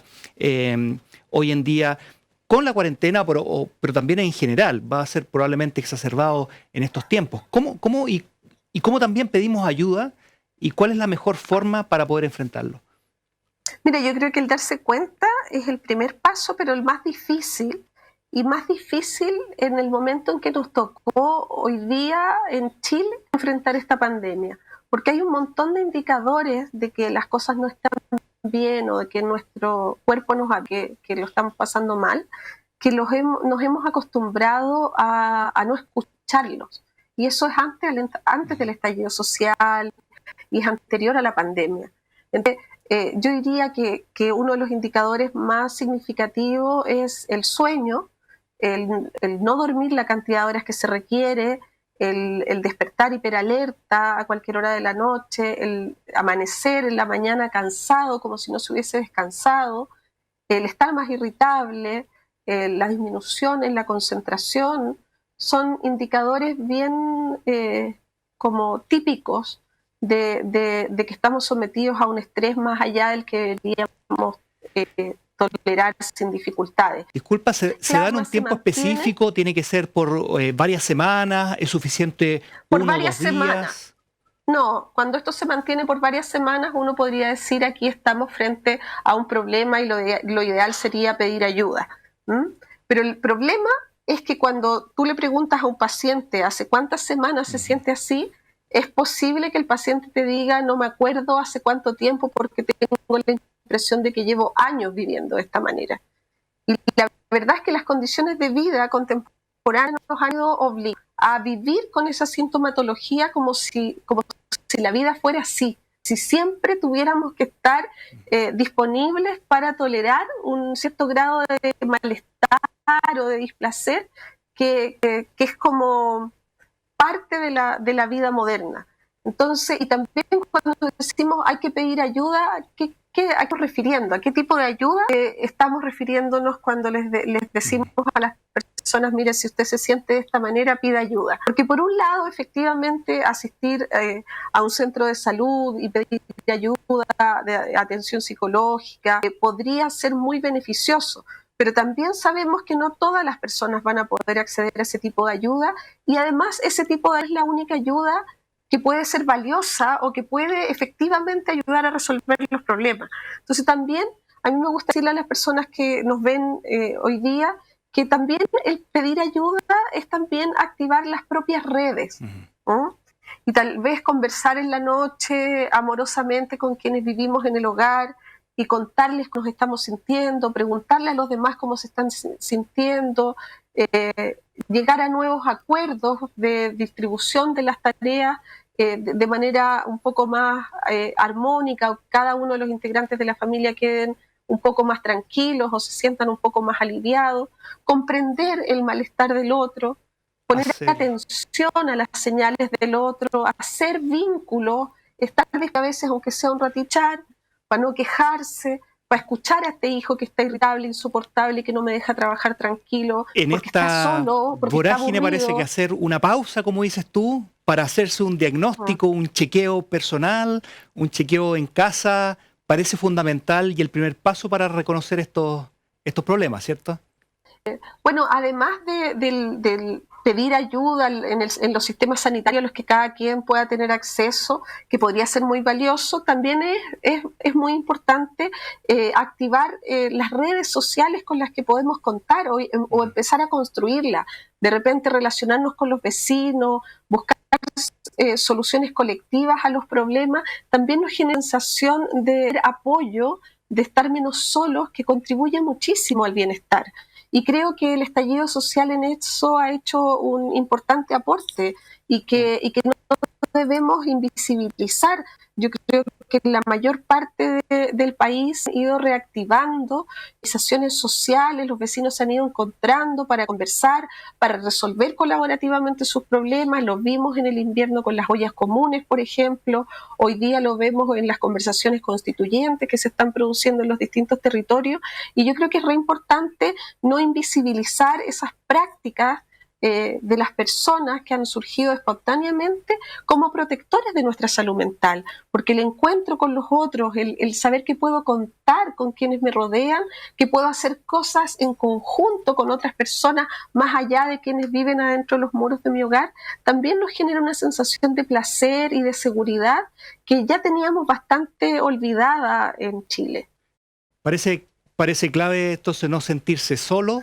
hoy en día, con la cuarentena, pero también en general, va a ser probablemente exacerbado en estos tiempos. ¿Cómo también pedimos ayuda y cuál es la mejor forma para poder enfrentarlo? Mira, yo creo que el darse cuenta es el primer paso, pero el más difícil, y más difícil en el momento en que nos tocó hoy día en Chile enfrentar esta pandemia, porque hay un montón de indicadores de que las cosas no están bien o de que nuestro cuerpo que lo estamos pasando mal, que nos hemos acostumbrado a no escucharlos. Y eso es antes del estallido social y es anterior a la pandemia. Entonces, yo diría que uno de los indicadores más significativos es el sueño, el no dormir la cantidad de horas que se requiere, el despertar hiperalerta a cualquier hora de la noche, el amanecer en la mañana cansado como si no se hubiese descansado, el estar más irritable, la disminución en la concentración, son indicadores bien como típicos de que estamos sometidos a un estrés más allá del que deberíamos tolerar sin dificultades. Disculpa, ¿se da en un tiempo específico? ¿Tiene que ser por varias semanas? ¿Es suficiente por 1 o 2 varias días? Semanas. No, cuando esto se mantiene por varias semanas, uno podría decir aquí estamos frente a un problema y lo ideal sería pedir ayuda. Pero el problema es que cuando tú le preguntas a un paciente hace cuántas semanas se siente así, es posible que el paciente te diga no me acuerdo hace cuánto tiempo porque tengo la impresión de que llevo años viviendo de esta manera. Y la verdad es que las condiciones de vida contemporáneas nos han ido obligando a vivir con esa sintomatología como si la vida fuera así, si siempre tuviéramos que estar disponibles para tolerar un cierto grado de malestar o de displacer que es como parte de la vida moderna. Entonces, y también cuando decimos hay que pedir ayuda, ¿a qué estamos refiriendo? ¿A qué tipo de ayuda estamos refiriéndonos cuando les decimos a las personas, mire, si usted se siente de esta manera, pida ayuda? Porque por un lado, efectivamente, asistir a un centro de salud y pedir ayuda de atención psicológica podría ser muy beneficioso, pero también sabemos que no todas las personas van a poder acceder a ese tipo de ayuda y además ese tipo es la única ayuda que puede ser valiosa o que puede efectivamente ayudar a resolver los problemas. Entonces también a mí me gusta decirle a las personas que nos ven hoy día que también el pedir ayuda es también activar las propias redes. Y tal vez conversar en la noche amorosamente con quienes vivimos en el hogar y contarles cómo nos estamos sintiendo, preguntarle a los demás cómo se están sintiendo, llegar a nuevos acuerdos de distribución de las tareas de manera un poco más armónica, o cada uno de los integrantes de la familia queden un poco más tranquilos o se sientan un poco más aliviados, comprender el malestar del otro, poner atención a las señales del otro, hacer vínculos, estar a veces, aunque sea un ratichar, para no quejarse, para escuchar a este hijo que está irritable, insoportable y que no me deja trabajar tranquilo. En porque esta está solo, porque vorágine está parece que hacer una pausa, como dices tú, para hacerse un diagnóstico, un chequeo personal, un chequeo en casa, parece fundamental y el primer paso para reconocer estos problemas, ¿cierto? Bueno, además del pedir ayuda en los sistemas sanitarios a los que cada quien pueda tener acceso, que podría ser muy valioso, también es muy importante activar las redes sociales con las que podemos contar o empezar a construirlas. De repente relacionarnos con los vecinos, buscar soluciones colectivas a los problemas, también nos genera sensación de apoyo, de estar menos solos, que contribuye muchísimo al bienestar. Y creo que el estallido social en eso ha hecho un importante aporte y que no debemos invisibilizar. Yo creo que la mayor parte del país ha ido reactivando organizaciones sociales, los vecinos se han ido encontrando para conversar, para resolver colaborativamente sus problemas. Lo vimos en el invierno con las ollas comunes, por ejemplo. Hoy día lo vemos en las conversaciones constituyentes que se están produciendo en los distintos territorios. Y yo creo que es re importante no invisibilizar esas prácticas de las personas que han surgido espontáneamente como protectores de nuestra salud mental, porque el encuentro con los otros, el saber que puedo contar con quienes me rodean, que puedo hacer cosas en conjunto con otras personas más allá de quienes viven adentro de los muros de mi hogar, también nos genera una sensación de placer y de seguridad que ya teníamos bastante olvidada en Chile. Parece clave entonces no sentirse solo,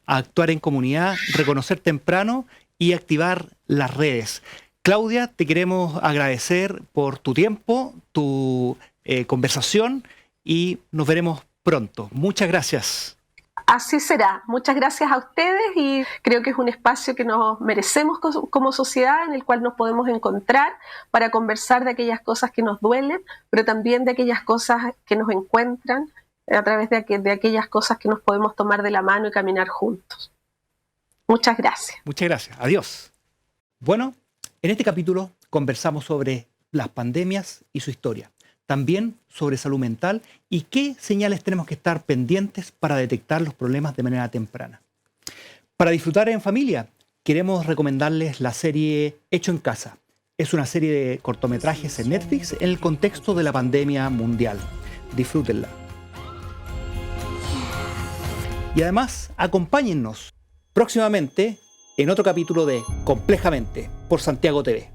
a actuar en comunidad, reconocer temprano y activar las redes. Claudia, te queremos agradecer por tu tiempo, tu conversación y nos veremos pronto. Muchas gracias. Así será. Muchas gracias a ustedes y creo que es un espacio que nos merecemos como sociedad, en el cual nos podemos encontrar para conversar de aquellas cosas que nos duelen, pero también de aquellas cosas que nos encuentran a través de aquellas cosas que nos podemos tomar de la mano y caminar juntos. Muchas gracias. Muchas gracias. Adiós. Bueno, en este capítulo conversamos sobre las pandemias y su historia. También sobre salud mental y qué señales tenemos que estar pendientes para detectar los problemas de manera temprana. Para disfrutar en familia, queremos recomendarles la serie Hecho en Casa. Es una serie de cortometrajes en Netflix en el contexto de la pandemia mundial. Disfrútenla. Y además, acompáñennos próximamente en otro capítulo de Complejamente por Santiago TV.